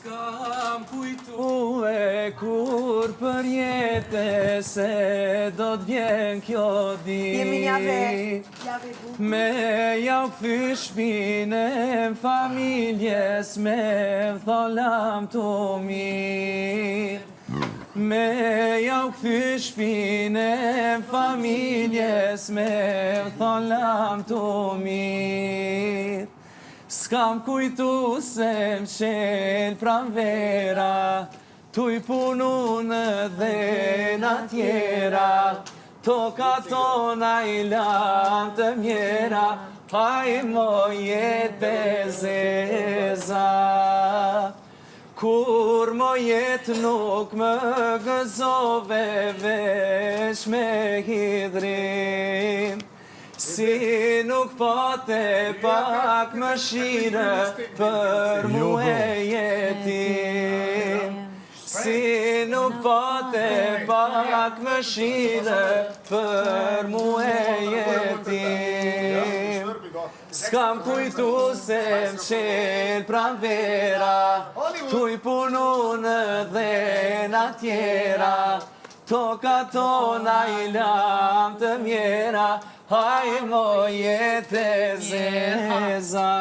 S'kam kujtu e kur për jete se do t'vjen kjo dit me jau kthy shpinën familjes me tholam të mirë. Me jau kthy shpinën familjes me tholam të mirë. S'kam kujtu se m'shel pranvera, tuj punu në dhena tjera, toka tona i lam të mjera, haj mo jetë zeza. Kur mo jetë nuk më gëzove vesh me hidrim, si nuk pate pak më shire për mu e jetim. Si nuk pate pak më shire për mu e jetim. S'kam kujtu se m'qel pranvera, tuj punu në dhena tjera, toka tona i lam të mjera, haj mo jetë zeza.